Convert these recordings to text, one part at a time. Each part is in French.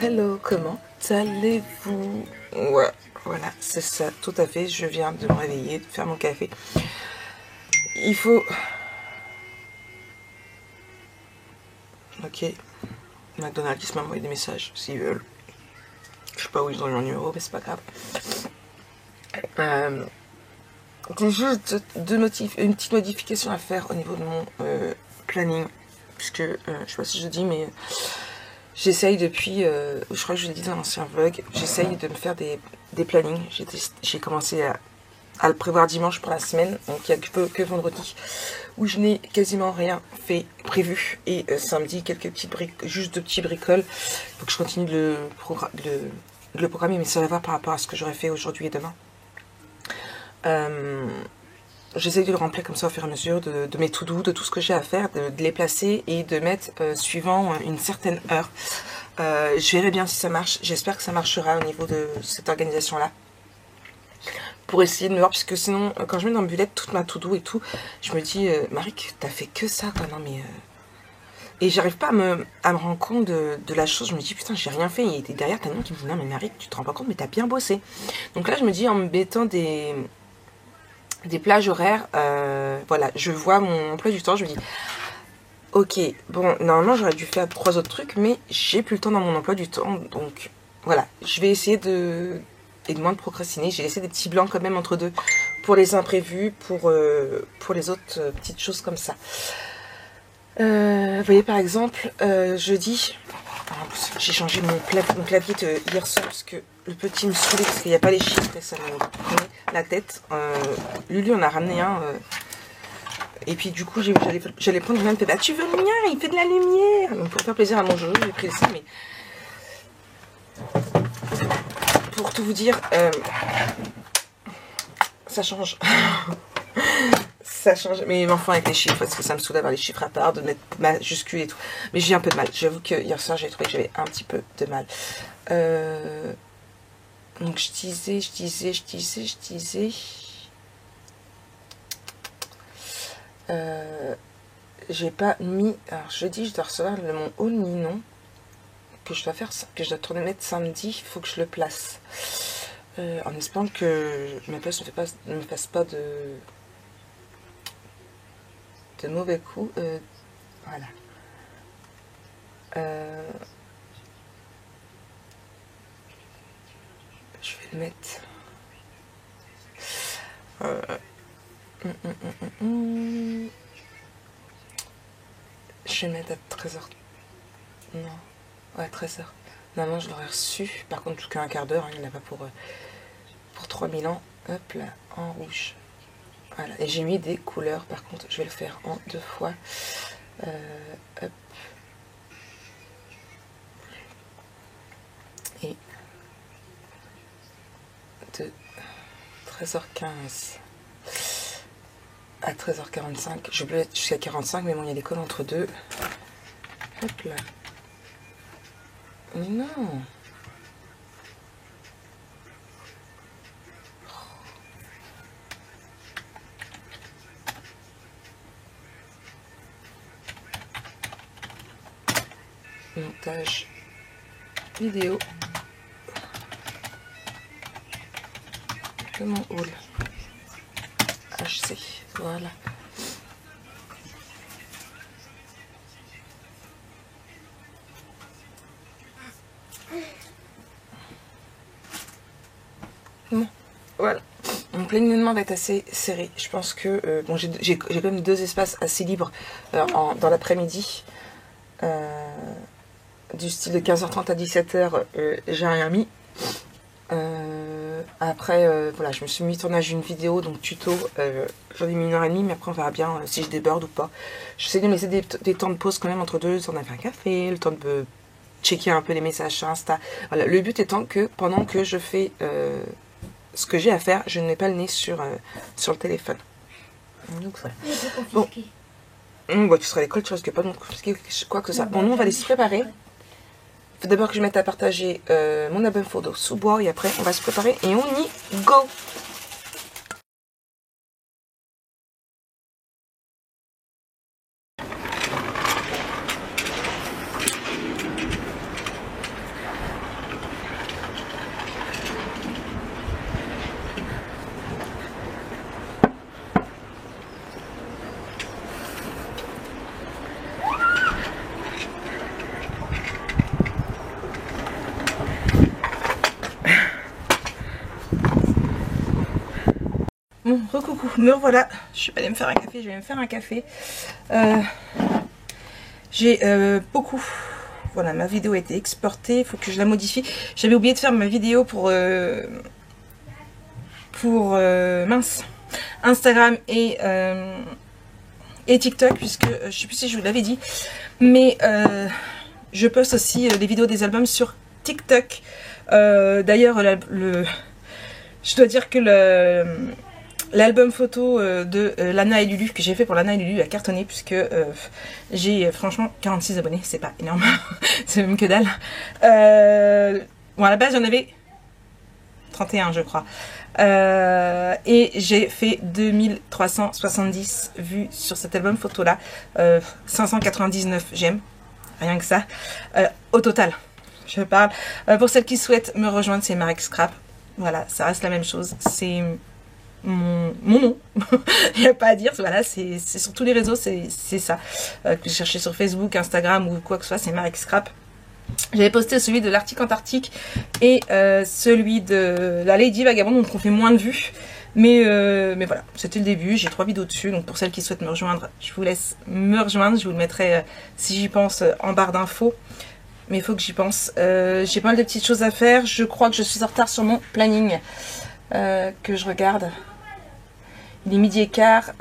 hello, comment allez-vous? Ouais, voilà, c'est ça, tout à fait. Je viens de me réveiller, de faire mon café. Il faut... Ok, McDonald's m'a envoyé des messages, s'ils veulent. Je sais pas où ils ont eu mon numéro, mais c'est pas grave. C'est juste une petite modification à faire au niveau de mon planning. Puisque, je sais pas si je dis, mais... J'essaye depuis, je crois que je l'ai dit dans l'ancien vlog, j'essaye de me faire des plannings. J'ai commencé à le prévoir dimanche pour la semaine, donc il n'y a que vendredi où je n'ai quasiment rien fait prévu. Et samedi, quelques petites juste de petits bricoles. Il faut que je continue de le programmer, mais ça va voir par rapport à ce que j'aurais fait aujourd'hui et demain. J'essaie de le remplir comme ça au fur et à mesure de mes to-do, de tout ce que j'ai à faire, de les placer et de mettre suivant une certaine heure. Je verrai bien si ça marche. J'espère que ça marchera au niveau de cette organisation-là. Pour essayer de me voir, puisque sinon, quand je mets dans le bullet toute ma to-do et tout, je me dis, Marik, t'as fait que ça, quoi. Non, mais... Et j'arrive pas à me rendre compte de la chose. Je me dis, putain, j'ai rien fait. Et derrière, t'as un nom qui me dit, non, mais Marik, tu te rends pas compte, mais t'as bien bossé. Donc là, je me dis, en me mettant des plages horaires, voilà, je vois mon emploi du temps, je me dis, ok, bon, normalement j'aurais dû faire 3 autres trucs, mais j'ai plus le temps dans mon emploi du temps, donc voilà, je vais essayer de moins de procrastiner. J'ai laissé des petits blancs quand même entre deux, pour les imprévus, pour les autres petites choses comme ça. Vous voyez par exemple, jeudi, j'ai changé mon clavier hier soir, parce que le petit me saoulait parce qu'il n'y a pas les chiffres et ça me prenait la tête. Lulu en a ramené un. Et puis du coup, j'allais prendre le mien. Bah, tu veux le mien? Il fait de la lumière. Donc pour faire plaisir à mon joujou, j'ai pris ça. Mais pour tout vous dire, ça change. Ça change. Mais enfin avec les chiffres, parce que ça me saoule d'avoir les chiffres à part, de mettre majuscule et tout. Mais j'ai un peu de mal. J'avoue que hier soir, j'ai trouvé que j'avais un petit peu de mal. Donc je disais. J'ai pas mis. Alors jeudi, je dois recevoir mon haul Ninon que je dois faire, que je dois tourner mettre samedi. Il faut que je le place. En espérant que ma place ne me fasse pas de mauvais coups. Voilà. Je vais le mettre. Je vais le mettre à 13h. Non. Ouais, 13h. Non, je l'aurais reçu. Par contre, plus qu'un quart d'heure. Hein, il n'y en a pas pour 3000 ans. Hop là, en rouge. Voilà. Et j'ai mis des couleurs. Par contre, je vais le faire en 2 fois. Hop. Et de 13h15 à 13h45. Je peux être jusqu'à 45, mais bon, il y a des cols entre deux. Hop là. Mais non. Montage vidéo de mon haul HC. Voilà. Bon, voilà. Mon planning va être assez serré. Je pense que bon, j'ai quand même 2 espaces assez libres dans l'après-midi. Du style de 15h30 à 17h, j'ai rien mis. Après, voilà, je me suis mis tournage d'une vidéo, donc tuto. J'en ai mis 1h30, mais après on verra bien si je déborde ou pas. J'essaie de me laisser des temps de pause quand même entre deux, le temps de faire un café, le temps de checker un peu les messages sur Insta. Voilà, le but étant que pendant que je fais ce que j'ai à faire, je ne mets pas le nez sur le téléphone. Donc voilà. Bon. Bah, tu seras à l'école, tu risques pas de compliquer quoi que ça. Bon, nous on va aller se préparer. Il faut d'abord que je mette à partager mon album photo sous bois et après on va se préparer et on y go! recoucou, me revoilà. Je suis allée me faire un café, je vais me faire un café. J'ai beaucoup... Voilà, ma vidéo a été exportée, il faut que je la modifie. J'avais oublié de faire ma vidéo pour mince, Instagram et TikTok, puisque je sais plus si je vous l'avais dit, mais je poste aussi les vidéos des albums sur TikTok. D'ailleurs, je dois dire que l'album photo de Lana et Lulu que j'ai fait pour Lana et Lulu a cartonné, puisque j'ai franchement 46 abonnés, c'est pas énorme, c'est même que dalle. Bon, à la base j'en avais 31 je crois, et j'ai fait 2370 vues sur cet album photo là, 599 j'aime, rien que ça, au total. Je parle. Pour celles qui souhaitent me rejoindre, c'est Marek Scrap. Voilà, ça reste la même chose. C'est mon nom. Il n'y a pas à dire. Voilà, c'est sur tous les réseaux, c'est ça. Que je cherchais sur Facebook, Instagram ou quoi que ce soit, c'est Marek Scrap. J'avais posté celui de l'Arctique Antarctique et celui de la Lady Vagabond, donc on fait moins de vues. Mais voilà, c'était le début. J'ai 3 vidéos dessus. Donc pour celles qui souhaitent me rejoindre, je vous laisse me rejoindre. Je vous le mettrai, si j'y pense, en barre d'infos. Mais il faut que j'y pense. J'ai pas mal de petites choses à faire. Je crois que je suis en retard sur mon planning. Que je regarde. Il est 12h15.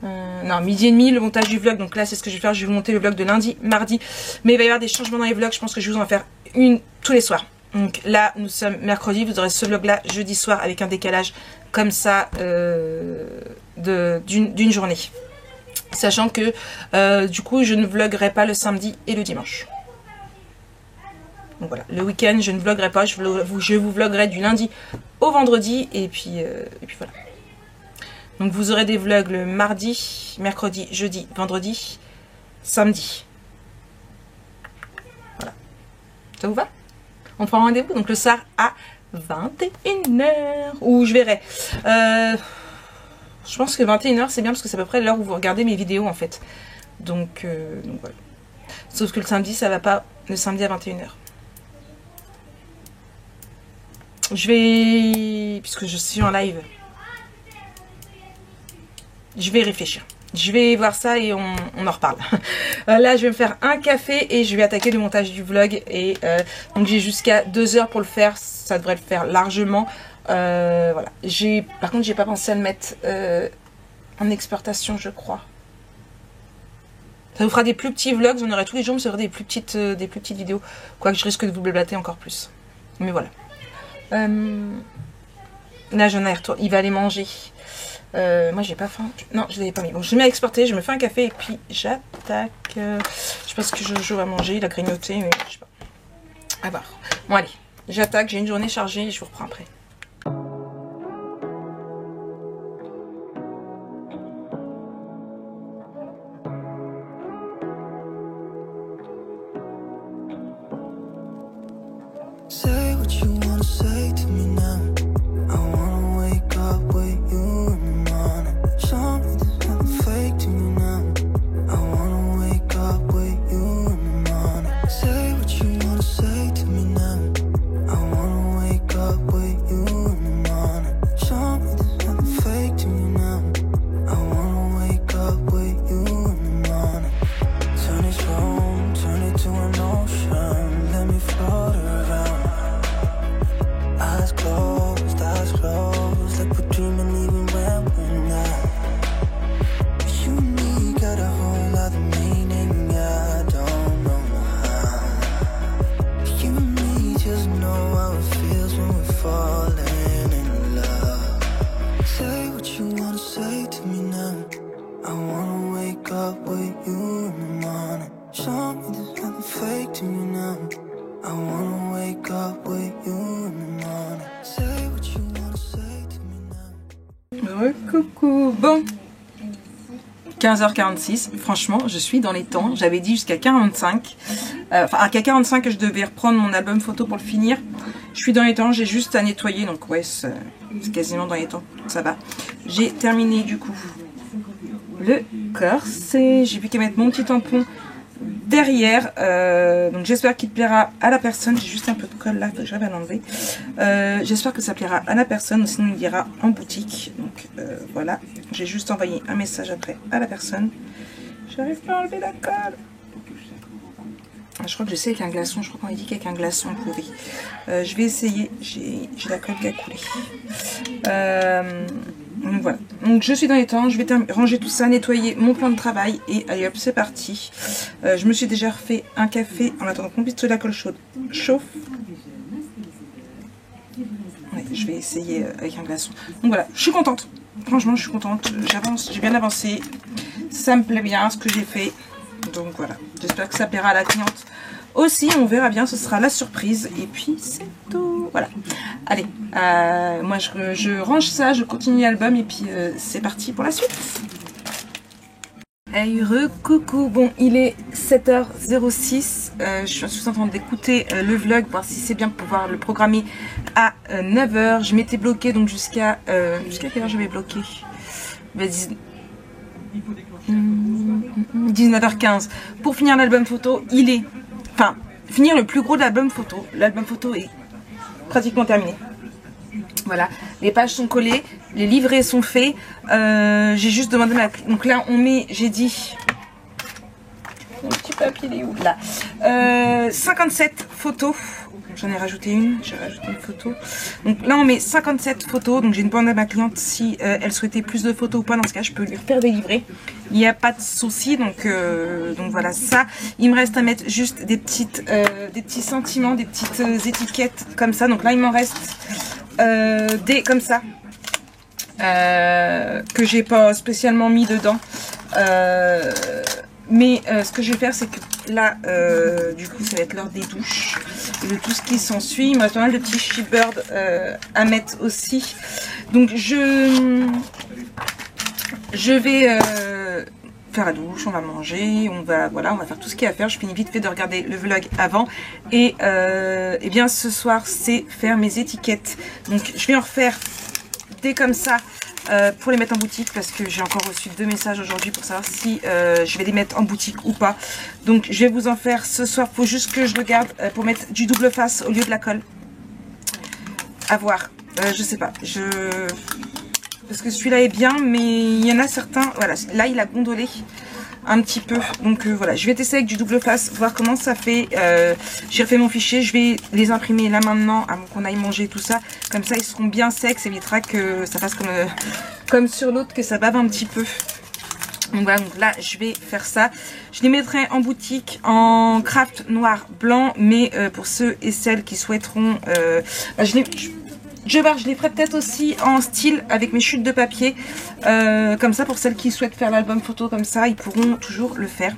Non, 12h30 le montage du vlog. Donc là c'est ce que je vais faire. Je vais vous monter le vlog de lundi, mardi. Mais il va y avoir des changements dans les vlogs. Je pense que je vais vous en faire une tous les soirs. Donc là, nous sommes mercredi, vous aurez ce vlog là jeudi soir avec un décalage comme ça d'une journée. Sachant que du coup, je ne vloguerai pas le samedi et le dimanche. Donc voilà, le week-end, je ne vloguerai pas, je vous vloguerai du lundi au vendredi et puis voilà. Donc vous aurez des vlogs le mardi, mercredi, jeudi, vendredi, samedi. Voilà. Ça vous va ? On prend rendez-vous donc le soir à 21h. Ou je verrai. Je pense que 21h c'est bien parce que c'est à peu près l'heure où vous regardez mes vidéos en fait. Donc voilà. Sauf que le samedi ça va pas. Le samedi à 21h. Je vais... Puisque je suis en live. Je vais réfléchir. Je vais voir ça et on en reparle. Là, je vais me faire un café et je vais attaquer le montage du vlog. Et donc, j'ai jusqu'à 2 heures pour le faire. Ça devrait le faire largement. Voilà. Par contre, j'ai pas pensé à le mettre en exportation, je crois. Ça vous fera des plus petits vlogs. J'en aurai tous les jours, mais ça fera des plus petites vidéos. Quoique je risque de vous blablater encore plus. Mais voilà. Là, j'en ai retour. Il va aller manger. Moi j'ai pas faim. Non, je l'avais pas mis. Bon, je mets à exporter, je me fais un café et puis j'attaque. Je sais pas ce que Jojo va manger, il a grignoté, mais je sais pas. À voir. Bon allez, j'attaque, j'ai une journée chargée et je vous reprends après. Say what you wanna say to me now. I wanna wake up with you in the morning. Show me there's nothing fake to me now. I wanna wake up with you in the morning. Say what you wanna say to me now. I wanna wake up with you in the morning. Show me there's nothing fake to me now. I wanna wake up with you in the morning. Turn this room, turn it to an ocean. Let me float around. Eyes closed, like we're dreaming even when we're not. You and me got a whole other meaning, I don't know how. You and me just know how it feels when we're falling in love. Say what you wanna say to me now. I wanna wake up with you in the morning. Show me there's nothing fake to me now. I wanna wake up with you in the morning. Say what you wanna say to me now. Coucou. Bon. 15h46. Franchement, je suis dans les temps. J'avais dit jusqu'à 45. Enfin, à 45 que je devais reprendre mon album photo pour le finir. Je suis dans les temps. J'ai juste à nettoyer. Donc ouais, c'est quasiment dans les temps. Ça va. J'ai terminé du coup le d'accord. J'ai vu qu'à mettre mon petit tampon derrière, donc j'espère qu'il plaira à la personne. J'ai juste un peu de colle là, faut que j'arrive à l'enlever. J'espère que ça plaira à la personne, sinon il ira en boutique. Donc voilà, j'ai juste envoyé un message après à la personne. J'arrive pas à enlever la colle. Je crois que j'essaie avec un glaçon, je crois qu'on a dit qu'avec un glaçon pourri. Je vais essayer, j'ai la colle qui a coulé. Donc voilà, donc je suis dans les temps, je vais ranger tout ça, nettoyer mon plan de travail et allez hop, c'est parti. Je me suis déjà refait un café en attendant qu'on puisse la colle chaude chauffe. Ouais, je vais essayer avec un glaçon. Donc voilà, je suis contente, franchement je suis contente, j'avance, j'ai bien avancé, ça me plaît bien ce que j'ai fait. Donc voilà, j'espère que ça plaira à la cliente aussi, on verra bien, ce sera la surprise. Et puis c'est tout, voilà. Allez, moi je range ça, je continue l'album et puis c'est parti pour la suite. Hey, coucou, bon il est 7h06, je suis en train d'écouter le vlog, voir si c'est bien pour pouvoir le programmer à 9h. Je m'étais bloquée donc jusqu'à quelle heure j'avais bloqué? 19h15 pour finir l'album photo. Finir le plus gros de l'album photo. L'album photo est pratiquement terminé. Voilà, les pages sont collées, les livrets sont faits. J'ai juste demandé donc là on met, j'ai dit, mon petit papier il est où là, 57 photos. J'en ai rajouté une, j'ai rajouté une photo. Donc là on met 57 photos. Donc j'ai une demande à ma cliente si elle souhaitait plus de photos ou pas. Dans ce cas je peux lui faire des livrets. Il n'y a pas de souci. Donc voilà ça. Il me reste à mettre juste des petits sentiments, des petites étiquettes comme ça. Donc là il m'en reste des comme ça. Que j'ai pas spécialement mis dedans. Mais ce que je vais faire c'est que là du coup ça va être l'heure des douches et de tout ce qui s'ensuit. Il me reste pas mal de petits sheetbirds à mettre aussi. Donc je vais faire la douche, on va manger, on va faire tout ce qu'il y a à faire. Je finis vite fait de regarder le vlog avant et bien ce soir c'est faire mes étiquettes. Donc je vais en refaire des comme ça. Pour les mettre en boutique parce que j'ai encore reçu 2 messages aujourd'hui pour savoir si je vais les mettre en boutique ou pas. Donc je vais vous en faire ce soir. Faut juste que je regarde pour mettre du double face au lieu de la colle. À voir. Je sais pas. Parce que celui-là est bien mais il y en a certains. Voilà, là il a gondolé un petit peu. Donc voilà, je vais tester avec du double face, voir comment ça fait. J'ai refait mon fichier, je vais les imprimer là maintenant avant qu'on aille manger tout ça. Comme ça ils seront bien secs, ça évitera que ça fasse comme sur l'autre, que ça bave un petit peu. Donc voilà, donc là je vais faire ça. Je les mettrai en boutique en craft noir blanc, mais pour ceux et celles qui souhaiteront, je les ferai peut-être aussi en style avec mes chutes de papier. Comme ça, pour celles qui souhaitent faire l'album photo comme ça, ils pourront toujours le faire.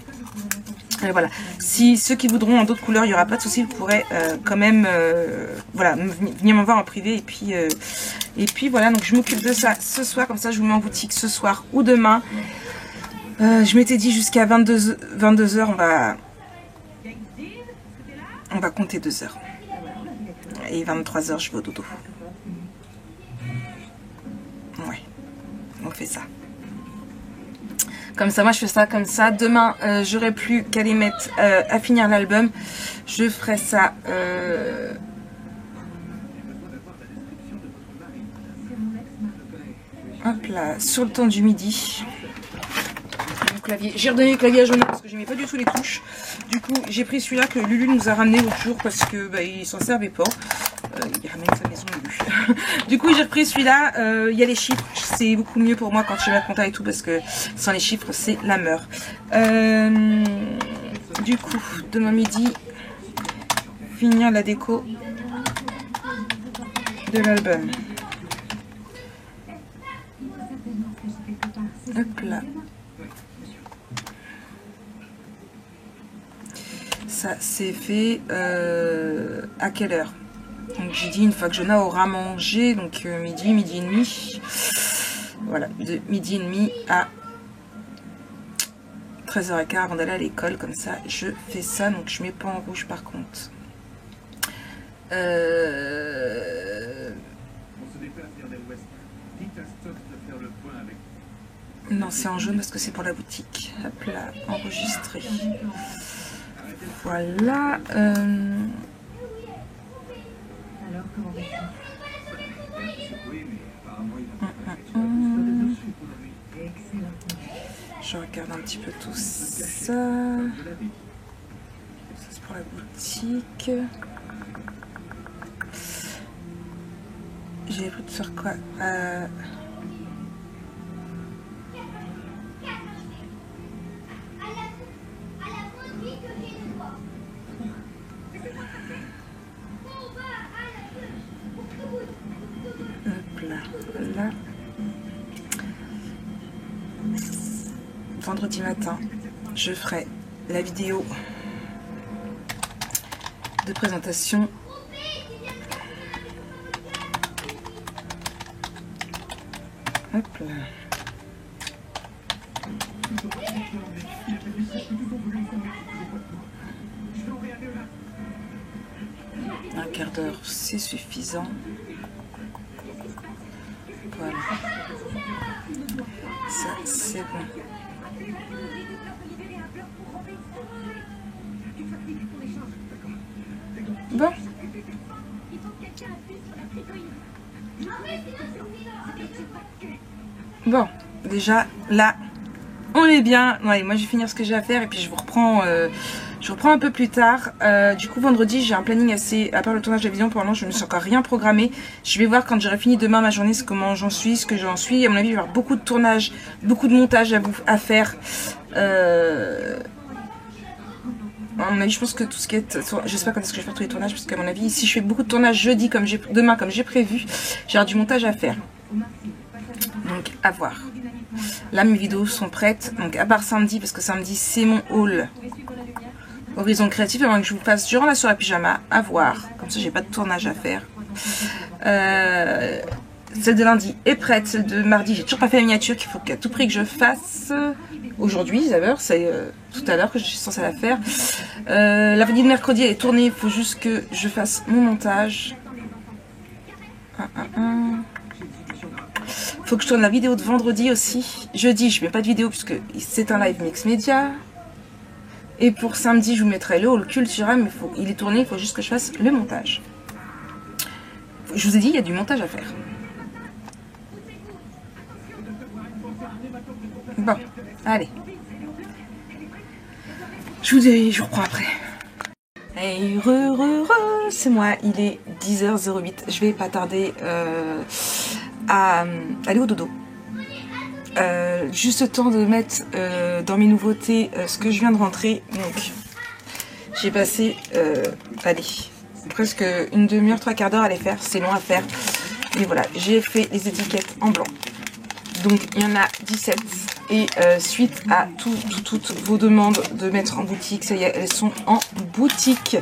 Voilà. Si ceux qui voudront en d'autres couleurs, il n'y aura pas de souci. Vous pourrez quand même voilà, venir me voir en privé. Et puis voilà, donc je m'occupe de ça ce soir. Comme ça, je vous mets en boutique ce soir ou demain. Je m'étais dit jusqu'à 22h, on va compter 2 heures. Et 23h, je vais au dodo. Ouais, on fait ça. Comme ça, moi je fais ça comme ça. Demain, j'aurai plus qu'à les mettre à finir l'album. Je ferai ça. Hop là, sur le temps du midi. Mon clavier. J'ai redonné le clavier à Jonah parce que j'aimais pas du tout les touches. Du coup, j'ai pris celui-là que Lulu nous a ramené l'autre jour parce que bah, il s'en servait pas. Il ramène sa maison Lulu. Du coup, j'ai repris celui-là. Il y a les chiffres. C'est beaucoup mieux pour moi quand je vais mettre compta et tout parce que sans les chiffres, c'est la meur. Du coup, demain midi, finir la déco de l'album. Hop là. Ça c'est fait à quelle heure? Donc j'ai dit une fois que Jonah aura mangé, donc midi et demi. Voilà, de midi et demi à 13h15 avant d'aller à l'école, comme ça je fais ça, donc je mets pas en rouge par contre. Non, c'est en jaune parce que c'est pour la boutique. Hop là, enregistré. Voilà. Je regarde un petit peu tout ça. Ça c'est pour la boutique. J'ai pris de faire quoi? Hop là, là. Vendredi matin, je ferai la vidéo de présentation. Hop là. Un quart d'heure, c'est suffisant. Voilà. Ça, c'est bon. Bon. Bon, déjà, là, on est bien. Ouais, moi, je vais finir ce que j'ai à faire et puis je vous reprends un peu plus tard. Du coup, vendredi, j'ai un planning assez... À part le tournage de la vidéo, pour le moment, je ne me suis encore rien programmé. Je vais voir quand j'aurai fini demain ma journée, comment j'en suis, ce que j'en suis. À mon avis, il va y avoir beaucoup de tournage, beaucoup de montage à faire. À mon avis, je pense que tout ce qui est... Je sais pas quand est-ce que je vais faire tous les tournages, parce qu'à mon avis, si je fais beaucoup de tournages jeudi, demain, comme j'ai prévu, j'ai du montage à faire. Donc, à voir. Là, mes vidéos sont prêtes. Donc, à part samedi, parce que samedi, c'est mon haul Horizon Créatif. Avant que je vous fasse durant la soirée pyjama, à voir. Comme ça, j'ai pas de tournage à faire. Celle de lundi est prête. Celle de mardi, j'ai toujours pas fait la miniature qu'il faut qu'à tout prix que je fasse. Aujourd'hui, d'ailleurs, c'est tout à l'heure que je suis censée la faire. La vidéo de mercredi, elle est tournée. Il faut juste que je fasse mon montage. Faut que je tourne la vidéo de vendredi aussi. Jeudi, je mets pas de vidéo puisque c'est un live mix média. Et pour samedi, je vous mettrai le haul culturel, mais il est tourné, il faut juste que je fasse le montage. Je vous ai dit, il y a du montage à faire. Bon, allez. Je vous reprends après. Hey, c'est moi, il est 10h08. Je vais pas tarder à aller au dodo. Juste le temps de mettre dans mes nouveautés ce que je viens de rentrer. Donc, j'ai passé, allez, presque une demi-heure, 3/4 d'heure à les faire. C'est long à faire. Mais voilà, j'ai fait les étiquettes en blanc. Donc, il y en a 17. Et suite à toutes vos demandes de mettre en boutique, ça y est, elles sont en boutique.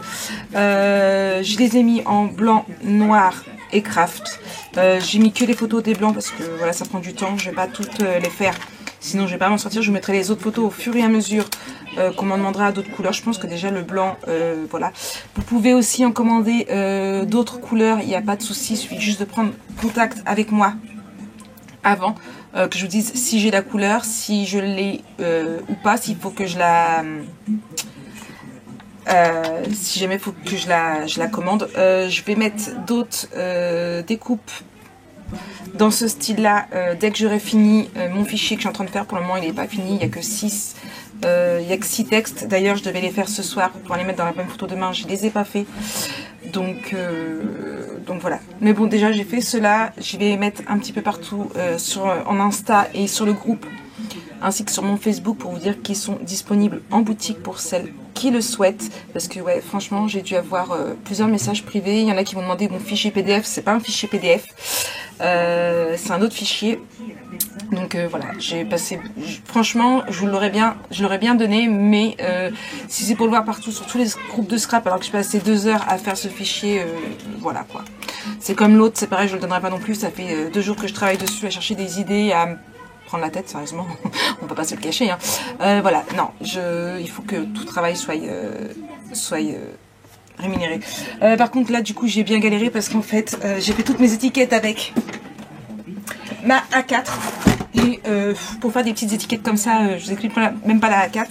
Je les ai mis en blanc, noir et craft. J'ai mis que les photos des blancs parce que voilà, ça prend du temps. Je vais pas toutes les faire, sinon je vais pas m'en sortir. Je vous mettrai les autres photos au fur et à mesure qu'on m'en demandera à d'autres couleurs. Je pense que déjà le blanc, voilà. Vous pouvez aussi en commander d'autres couleurs, il n'y a pas de souci. Il suffit juste de prendre contact avec moi avant que je vous dise si j'ai la couleur, si je l'ai ou pas, s'il faut que je la... si jamais il faut que je la commande. Je vais mettre d'autres découpes dans ce style là dès que j'aurai fini mon fichier que je suis en train de faire. Pour le moment il n'est pas fini, il n'y a que 6 textes. D'ailleurs je devais les faire ce soir pour les mettre dans la même photo demain, je ne les ai pas fait. Donc voilà. Mais bon, déjà j'ai fait cela. Je vais mettre un petit peu partout en Insta et sur le groupe, ainsi que sur mon Facebook, pour vous dire qu'ils sont disponibles en boutique pour celles qui le souhaitent. Parce que ouais, franchement, j'ai dû avoir plusieurs messages privés. Il y en a qui m'ont demandé mon fichier PDF. C'est pas un fichier PDF, c'est un autre fichier. Donc voilà, j'ai passé, franchement, je l'aurais bien donné, mais si c'est pour le voir partout sur tous les groupes de scrap, alors que je passé 2 heures à faire ce fichier, voilà quoi. C'est comme l'autre, c'est pareil, je le donnerai pas non plus. Ça fait 2 jours que je travaille dessus à chercher des idées, à me prendre la tête, sérieusement, on peut pas se le cacher. Hein. Voilà, non, il faut que tout travail soit rémunéré. Par contre là, du coup, j'ai bien galéré parce qu'en fait, j'ai fait toutes mes étiquettes avec ma A4. Et pour faire des petites étiquettes comme ça, je vous explique même pas la A4.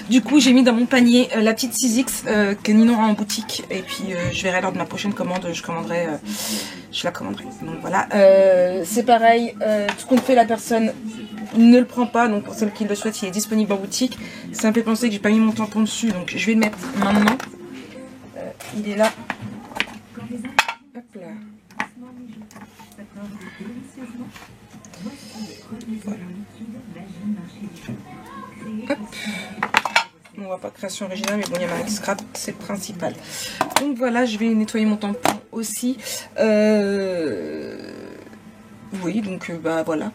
Du coup, j'ai mis dans mon panier la petite 6X que Ninon a en boutique. Et puis, je verrai lors de ma prochaine commande, je la commanderai. Donc voilà. C'est pareil, tout compte fait, la personne ne le prend pas. Donc pour celle qui le souhaite, il est disponible en boutique. Ça me fait penser que j'ai pas mis mon tampon dessus. Donc je vais le mettre maintenant. Il est là. Hop là. Voilà. Hop. On voit pas création originale, mais bon, il y a marqué scrap, c'est le principal. Donc voilà, je vais nettoyer mon tampon aussi. Oui, donc bah voilà.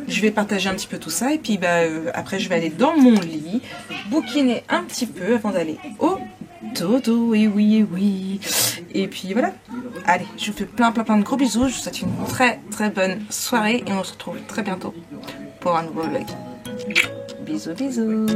Je vais partager un petit peu tout ça et puis bah, après je vais aller dans mon lit, bouquiner un petit peu avant d'aller au dodo. Et oui, et oui. Et puis voilà. Allez, je vous fais plein de gros bisous. Je vous souhaite une très bonne soirée et on se retrouve très bientôt pour un nouveau vlog. Bisous, bisous.